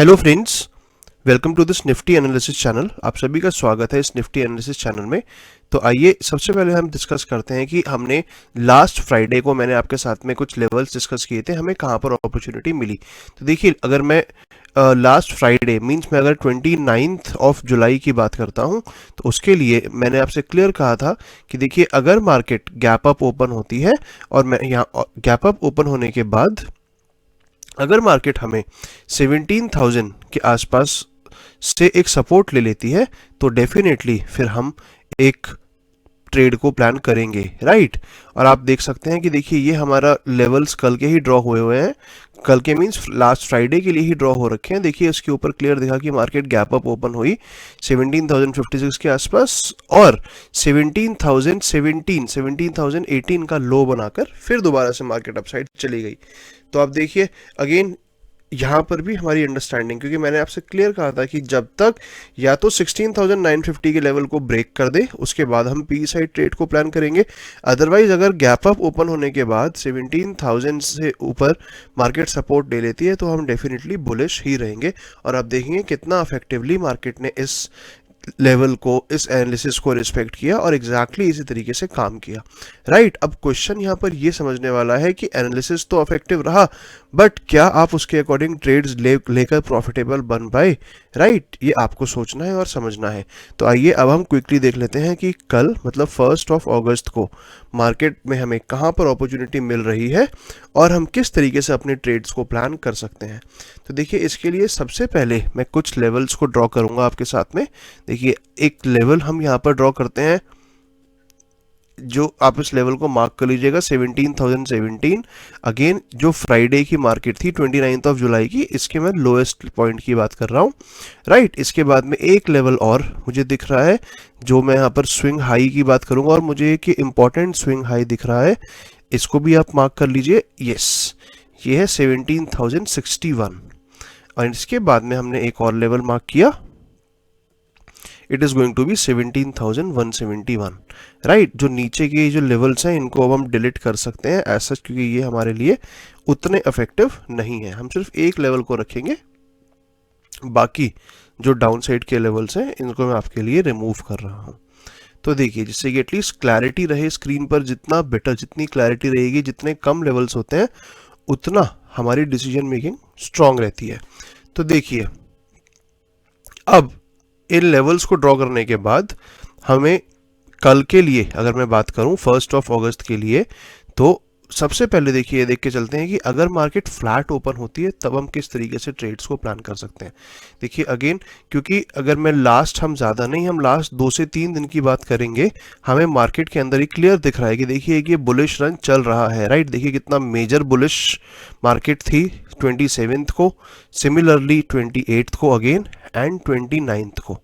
Hello friends, welcome to this Nifty analysis channel. आप सभी का स्वागत है इस निफ्टी एनालिसिस चैनल में। तो आइए सबसे पहले हम डिस्कस करते हैं कि हमने लास्ट फ्राइडे को मैंने आपके साथ में कुछ लेवल्स डिस्कस किए थे, हमें कहाँ पर अपॉर्चुनिटी मिली। तो देखिए, अगर मैं लास्ट फ्राइडे मींस मैं अगर 29 ऑफ जुलाई की बात करता हूँ, तो उसके लिए मैंने आपसे क्लियर कहा था कि देखिए, अगर मार्केट गैप अप ओपन होती है और मैं यहाँ गैप अप ओपन होने के बाद अगर मार्केट हमें 17,000 के आसपास से एक सपोर्ट ले लेती है, तो डेफिनेटली फिर हम एक ट्रेड को प्लान करेंगे, राइट। और आप देख सकते हैं कि देखिए, ये हमारा लेवल्स कल के ही ड्रॉ हुए हैं। कल के मींस लास्ट फ्राइडे के लिए ही ड्रॉ हो रखे हैं। देखिए, इसके ऊपर क्लियर दिखा कि मार्केट गैप अप ओपन हुई 17,056 के आसपास और 17,018 का लो बनाकर फिर दोबारा से मार्केट अपसाइड चली गई। तो आप देखिए, अगेन यहाँ पर भी हमारी अंडरस्टैंडिंग, क्योंकि मैंने आपसे क्लियर कहा था कि जब तक या तो 16,950 के लेवल को ब्रेक कर दे, उसके बाद हम पी साइड ट्रेड को प्लान करेंगे। अदरवाइज अगर गैप अप ओपन होने के बाद 17,000 से ऊपर मार्केट सपोर्ट ले लेती है, तो हम डेफिनेटली बुलिश ही रहेंगे। और आप देखेंगे कितना इफेक्टिवली मार्केट ने इस लेवल को, इस एनालिसिस को रिस्पेक्ट किया और एग्जैक्टली इसी तरीके से काम किया, राइट। अब क्वेश्चन यहाँ पर ये समझने वाला है कि एनालिसिस तो इफेक्टिव रहा, बट क्या आप उसके अकॉर्डिंग ट्रेड्स लेकर प्रॉफिटेबल बन पाए, राइट। ये आपको सोचना है और समझना है। तो आइए अब हम क्विकली देख लेते हैं कि कल मतलब 1 अगस्त को मार्केट में हमें कहाँ पर अपॉर्चुनिटी मिल रही है और हम किस तरीके से अपने ट्रेड्स को प्लान कर सकते हैं। तो देखिए, इसके लिए सबसे पहले मैं कुछ लेवल्स को ड्रॉ करूंगा आपके साथ में। देखिए, एक लेवल हम यहाँ पर ड्रॉ करते हैं, जो आप इस लेवल को मार्क कर लीजिएगा, 17,017। अगेन जो फ्राइडे की मार्केट थी 29 ऑफ जुलाई की, इसके मैं लोएस्ट पॉइंट की बात कर रहा हूँ, राइट। इसके बाद में एक लेवल और मुझे दिख रहा है, जो मैं यहाँ पर स्विंग हाई की बात करूंगा और मुझे एक इंपॉर्टेंट स्विंग हाई दिख रहा है, इसको भी आप मार्क कर लीजिए। यस, ये है 17,061। और इसके बाद में हमने एक और लेवल मार्क किया, it is going to be 17,171, right. जो नीचे के जो लेवल्स हैं, इनको अब हम डिलीट कर सकते हैं ऐसा, क्योंकि ये हमारे लिए उतने इफेक्टिव नहीं है। हम सिर्फ एक लेवल को रखेंगे, बाकी जो डाउन साइड के लेवल्स हैं इनको मैं आपके लिए रिमूव कर रहा हूँ। तो देखिए, जिससे कि एटलीस्ट क्लैरिटी रहे स्क्रीन पर, जितना बेटर, जितनी क्लैरिटी रहेगी, जितने कम लेवल्स होते हैं, उतना हमारी डिसीजन मेकिंग स्ट्रांग रहती है। तो देखिए, अब इन लेवल्स को ड्रॉ करने के बाद हमें कल के लिए अगर मैं बात करूं 1 अगस्त के लिए, तो सबसे पहले देखिए, देख के चलते हैं कि अगर मार्केट फ्लैट ओपन होती है तब हम किस तरीके से ट्रेड्स को प्लान कर सकते हैं। देखिए अगेन, क्योंकि अगर मैं हम ज़्यादा नहीं, हम लास्ट 2 से 3 दिन की बात करेंगे, हमें मार्केट के अंदर ही क्लियर दिख रहा है कि देखिए ये बुलिश रन चल रहा है, राइट। देखिए कितना मेजर बुलिश मार्केट थी 27 को, सिमिलरली 28 को अगेन, एंड 29 को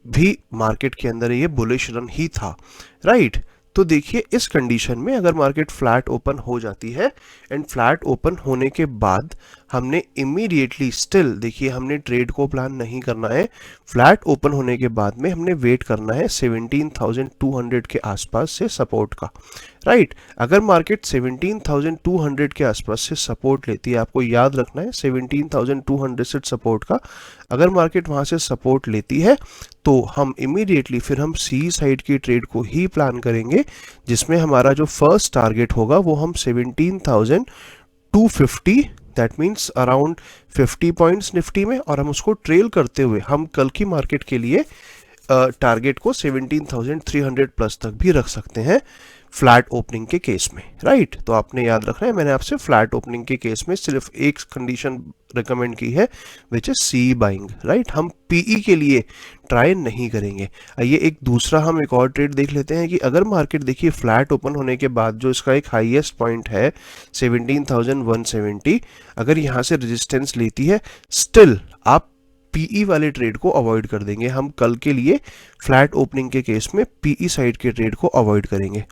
भी मार्केट के अंदर ये बुलिश रन ही था, राइट। तो देखिए, इस कंडीशन में अगर मार्केट फ्लैट ओपन हो जाती है, एंड फ्लैट ओपन होने के बाद हमने इमीडिएटली, स्टिल देखिए, हमने ट्रेड को प्लान नहीं करना है। फ्लैट ओपन होने के बाद में हमने वेट करना है 17,200 के आसपास से सपोर्ट का, राइट। अगर मार्केट 17,200 के आसपास से सपोर्ट लेती है, आपको याद रखना है 17,200 से सपोर्ट का, अगर मार्केट वहां से सपोर्ट लेती है, तो हम इमीडिएटली फिर हम सी साइड की ट्रेड को ही प्लान करेंगे, जिसमें हमारा जो फर्स्ट टारगेट होगा वो हम 17,250, that means around 50 points Nifty में, और हम उसको ट्रेल करते हुए हम कल की मार्केट के लिए टारगेट को 17,300 प्लस तक भी रख सकते हैं फ्लैट ओपनिंग के केस में, राइट। तो आपने याद रखना है, मैंने आपसे फ्लैट ओपनिंग के केस में सिर्फ एक कंडीशन रिकमेंड की है, which is C buying, right. हम पीई के लिए ट्राई नहीं करेंगे। आइए एक दूसरा हम एक और ट्रेड देख लेते हैं कि अगर मार्केट देखिए फ्लैट ओपन होने के बाद जो इसका एक हाईएस्ट पॉइंट है 17,170, अगर यहाँ से रेजिस्टेंस लेती है, स्टिल आप पीई वाले ट्रेड को अवॉइड कर देंगे। हम कल के लिए फ्लैट ओपनिंग के केस में पीई साइड के ट्रेड को अवॉइड करेंगे,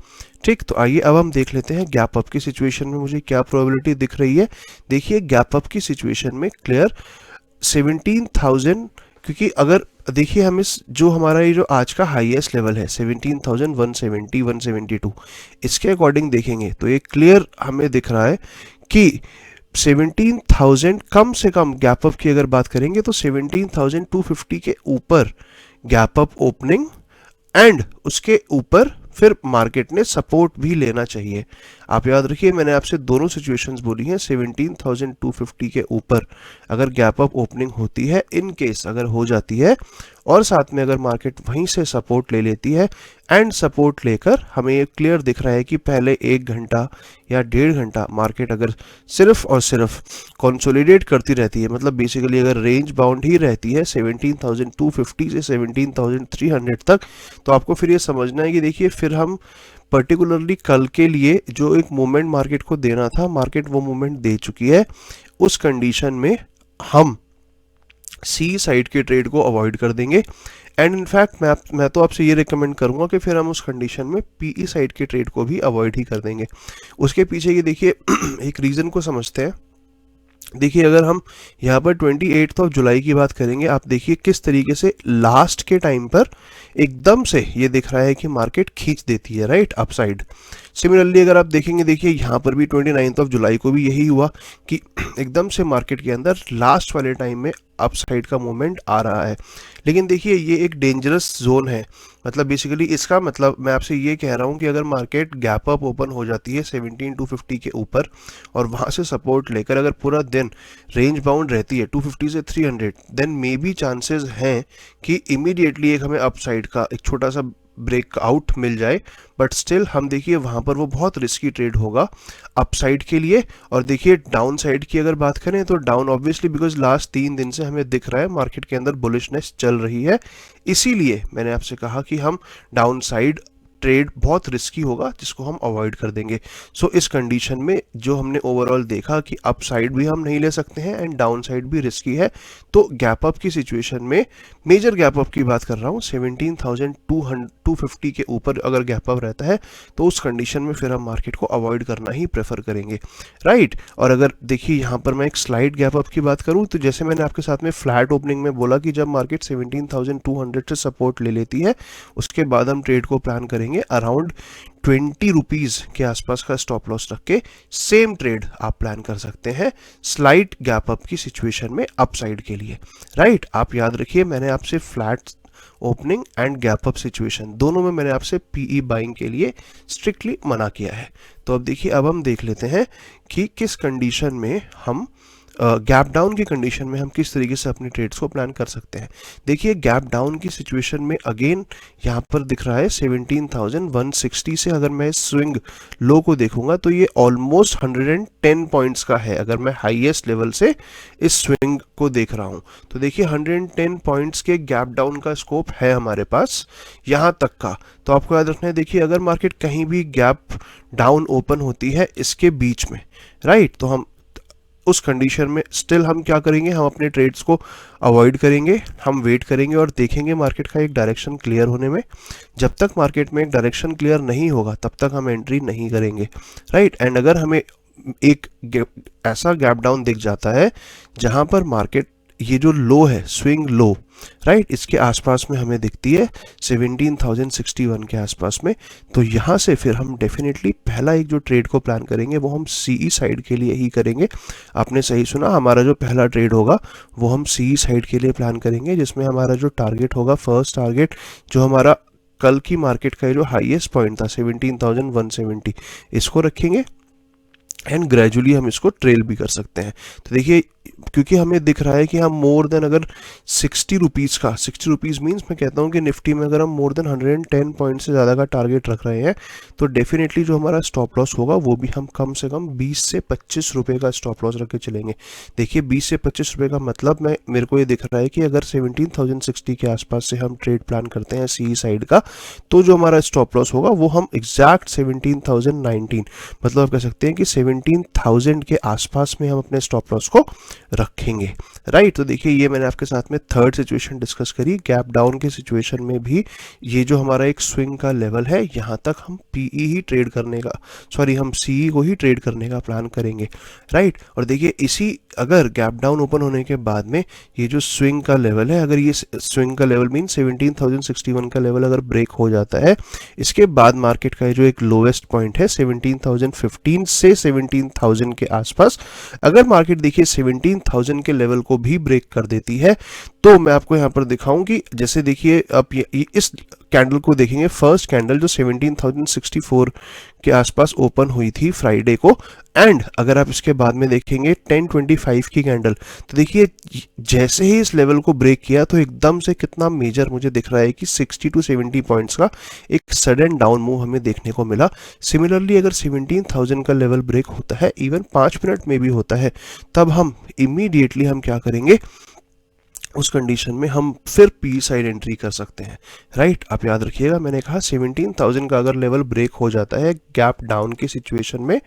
ठीक। तो आइए अब हम देख लेते हैं गैप अप की सिचुएशन में मुझे क्या प्रोबेबिलिटी दिख रही है। देखिए, गैप अप की सिचुएशन में क्लियर 17,000, क्योंकि अगर देखिए हम इस जो हमारा ये जो आज का हाईएस्ट लेवल है 17,170 172, इसके अकॉर्डिंग देखेंगे तो ये क्लियर हमें दिख रहा है कि 17,000 कम से कम गैप अप की अगर बात करेंगे तो 17,250 के ऊपर गैप अप ओपनिंग एंड उसके ऊपर फिर मार्केट ने सपोर्ट भी लेना चाहिए। आप याद रखिए मैंने आपसे दोनों सिचुएशंस बोली हैं। 17,250 के ऊपर अगर गैप अप ओपनिंग होती है, इन केस अगर हो जाती है, और साथ में अगर मार्केट वहीं से सपोर्ट ले लेती है एंड सपोर्ट लेकर हमें ये क्लियर दिख रहा है कि पहले 1 घंटा या 1.5 घंटा मार्केट अगर सिर्फ और सिर्फ कंसोलिडेट करती रहती है, मतलब बेसिकली अगर रेंज बाउंड ही रहती है 17,250 से 17,300 तक, तो आपको फिर ये समझना है कि देखिए फिर हम पर्टिकुलरली कल के लिए जो एक मूवमेंट मार्केट को देना था, मार्केट वो मूवमेंट दे चुकी है। उस कंडीशन में हम सी साइड के ट्रेड को अवॉइड कर देंगे एंड इनफैक्ट मैं तो आपसे ये रिकमेंड करूंगा कि फिर हम उस कंडीशन में पीई साइड के ट्रेड को भी अवॉइड ही कर देंगे। उसके पीछे ये देखिए एक रीज़न को समझते हैं। देखिए अगर हम यहाँ पर 28 जुलाई की बात करेंगे, आप देखिए किस तरीके से लास्ट के टाइम पर एकदम से ये दिख रहा है कि मार्केट खींच देती है, राइट, अपसाइड। सिमिलरली अगर आप देखेंगे, देखिए यहाँ पर भी 29 जुलाई को भी यही हुआ कि एकदम से मार्केट के अंदर लास्ट वाले टाइम में अपसाइड का मूवमेंट आ रहा है। लेकिन देखिए ये एक डेंजरस जोन है, मतलब बेसिकली इसका मतलब मैं आपसे ये कह रहा हूँ कि अगर मार्केट गैप अप ओपन हो जाती है 17,250 के ऊपर और वहाँ से सपोर्ट लेकर अगर पूरा दिन रेंज बाउंड रहती है 250 से 300, देन मे बी चांसेस हैं कि इमीडिएटली एक हमें अपसाइड का एक छोटा सा ब्रेकआउट मिल जाए, बट स्टिल हम देखिए वहाँ पर वो बहुत रिस्की ट्रेड होगा अपसाइड के लिए। और देखिए डाउन साइड की अगर बात करें तो डाउन ऑब्वियसली बिकॉज लास्ट 3 दिन से हमें दिख रहा है मार्केट के अंदर बुलिशनेस चल रही है, इसीलिए मैंने आपसे कहा कि हम डाउन साइड ट्रेड बहुत रिस्की होगा जिसको हम अवॉइड कर देंगे। सो इस कंडीशन में जो हमने ओवरऑल देखा कि अप साइड भी हम नहीं ले सकते हैं एंड डाउन साइड भी रिस्की है, तो गैप अप की सिचुएशन में मेजर गैप अप की बात कर रहा हूँ 17,250 के ऊपर अगर गैप अप रहता है तो उस कंडीशन में फिर हम मार्केट को अवॉइड करना ही प्रेफर करेंगे, राइट। और अगर देखिए यहाँ पर मैं एक स्लाइड गैप अप की बात करूँ तो जैसे मैंने आपके साथ में फ्लैट ओपनिंग में बोला कि जब मार्केट 17,200 से सपोर्ट ले लेती है उसके बाद हम ट्रेड को प्लान करेंगे अराउंड 20 रुपीज के आसपास का स्टॉप लॉस रख के सेम ट्रेड आप प्लान कर सकते हैं स्लाइट गैप अप की सिचुएशन में अपसाइड के लिए, राइट। आप याद रखिए मैंने आपसे flat opening and gap up situation दोनों में मैंने आपसे पीई बाइंग के लिए स्ट्रिक्टली मना किया है। तो अब देखिए अब हम देख लेते हैं कि किस कंडीशन में हम गैप डाउन की कंडीशन में हम किस तरीके से अपनी ट्रेड्स को प्लान कर सकते हैं। देखिए गैप डाउन की सिचुएशन में अगेन यहाँ पर दिख रहा है 17,160 से अगर मैं स्विंग लो को देखूंगा तो ये ऑलमोस्ट 110 पॉइंट्स का है अगर मैं हाईएस्ट लेवल से इस स्विंग को देख रहा हूँ। तो देखिए 110 पॉइंट्स के गैप डाउन का स्कोप है हमारे पास यहाँ तक का। तो आपको याद रखना है, देखिए अगर मार्केट कहीं भी गैप डाउन ओपन होती है इसके बीच में, राइट, तो हम उस कंडीशन में स्टिल हम क्या करेंगे, हम अपने ट्रेड्स को अवॉइड करेंगे, हम वेट करेंगे और देखेंगे मार्केट का एक डायरेक्शन क्लियर होने में। जब तक मार्केट में एक डायरेक्शन क्लियर नहीं होगा तब तक हम एंट्री नहीं करेंगे, राइट। एंड अगर हमें एक ऐसा गैप डाउन दिख जाता है जहां पर मार्केट ये जो लो है स्विंग लो, राइट, इसके आसपास में हमें दिखती है 17,061 के आसपास में, तो यहाँ से फिर हम डेफिनेटली पहला एक जो ट्रेड को प्लान करेंगे वो हम सीई साइड के लिए ही करेंगे। आपने सही सुना, हमारा जो पहला ट्रेड होगा वो हम सीई साइड के लिए प्लान करेंगे, जिसमें हमारा जो टारगेट होगा, फर्स्ट टारगेट जो हमारा कल की मार्केट का जो हाईएस्ट पॉइंट था 17,170, इसको रखेंगे एंड ग्रेजुअली हम इसको ट्रेल भी कर सकते हैं। तो देखिए क्योंकि हमें दिख रहा है कि हम मोर देन अगर 60 रुपीज़ का, 60 रुपीज़ मीन्स मैं कहता हूँ कि निफ्टी में अगर हम मोर देन 110 पॉइंट से ज़्यादा का टारगेट रख रहे हैं तो डेफिनेटली जो हमारा स्टॉप लॉस होगा वो भी हम कम से कम 20 से 25 रुपये का स्टॉप लॉस रख के चलेंगे। देखिए 20 से 25 रुपये का मतलब मेरे को ये दिख रहा है कि अगर 17,060 के आसपास से हम ट्रेड प्लान करते हैं सी साइड का, तो जो हमारा स्टॉप लॉस होगा वो हम एग्जैक्ट 17,019, मतलब आप कह सकते हैं कि 17,000 के आसपास में हम अपने स्टॉप लॉस को रखेंगे, राइट। तो देखिए ये मैंने आपके साथ में थर्ड सिचुएशन डिस्कस करी। गैप डाउन के सिचुएशन में भी ये जो हमारा एक स्विंग का लेवल है, यहाँ तक हम पीई ही ट्रेड करने का, सॉरी हम सीई को ही ट्रेड करने का प्लान करेंगे, राइट। और देखिए इसी अगर गैप डाउन ओपन होने के बाद में ये जो स्विंग का लेवल है, अगर ये स्विंग का लेवल मीन 17,061 का लेवल अगर ब्रेक हो जाता है, इसके बाद मार्केट का जो एक लोवेस्ट पॉइंट है 17,015 से 17,000 के आसपास, अगर मार्केट देखिए 17,000 के लेवल को भी ब्रेक कर देती है, तो मैं आपको यहाँ पर दिखाऊं कि जैसे देखिए आप ये इस कैंडल को देखेंगे, फर्स्ट कैंडल जो 17,064 के आसपास ओपन हुई थी फ्राइडे को, एंड अगर आप इसके बाद में देखेंगे 1025 की कैंडल, तो देखिए जैसे ही इस लेवल को ब्रेक किया तो एकदम से कितना मेजर मुझे दिख रहा है कि 60 टू 70 पॉइंट्स का एक सडन डाउन मूव हमें देखने को मिला। सिमिलरली अगर 17,000 का लेवल ब्रेक होता है, इवन 5 मिनट में भी होता है, तब हम इमीडिएटली हम क्या करेंगे, उस कंडीशन में हम फिर पी साइड एंट्री कर सकते हैं, राइट। आप याद रखिएगा मैंने कहा 17,000 का अगर लेवल ब्रेक हो जाता है गैप डाउन की सिचुएशन में,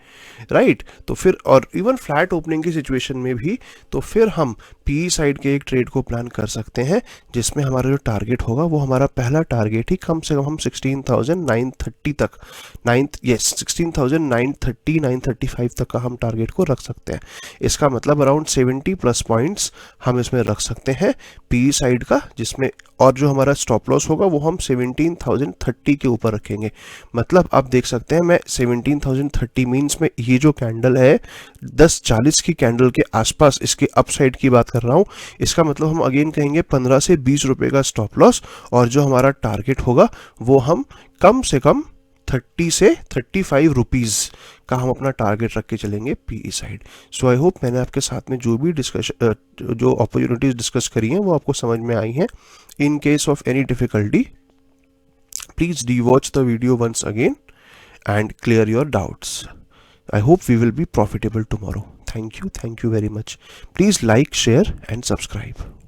राइट, तो फिर और इवन फ्लैट ओपनिंग की सिचुएशन में भी, तो फिर हम पी साइड के एक ट्रेड को प्लान कर सकते हैं, जिसमें हमारा जो टारगेट होगा वो हमारा पहला टारगेट ही कम से कम हम 16,930 तक 16,930 935 तक का हम टारगेट को रख सकते हैं। इसका मतलब अराउंड 70 प्लस पॉइंट्स हम इसमें रख सकते हैं पी साइड का, जिसमें और जो हमारा स्टॉप लॉस होगा वो हम 17,030 के ऊपर रखेंगे। मतलब आप देख सकते हैं मैं 17,030 मीन्स में ये जो कैंडल है 10:40 की कैंडल के आसपास इसके अपसाइड की बात कर रहा हूँ। इसका मतलब हम अगेन कहेंगे 15 से 20 रुपए का स्टॉप लॉस, और जो हमारा टारगेट होगा वो हम कम से कम 30 से 35 रुपीज़ का हम अपना टारगेट रख के चलेंगे PE side. So I hope मैंने आपके साथ में जो भी जो अपॉर्चुनिटीज़ डिस्कस करी हैं वो आपको समझ में आई हैं। In case of any difficulty please डी watch the video once again and clear your doubts. I hope we will be profitable tomorrow. Thank you very much. Please like, share and subscribe.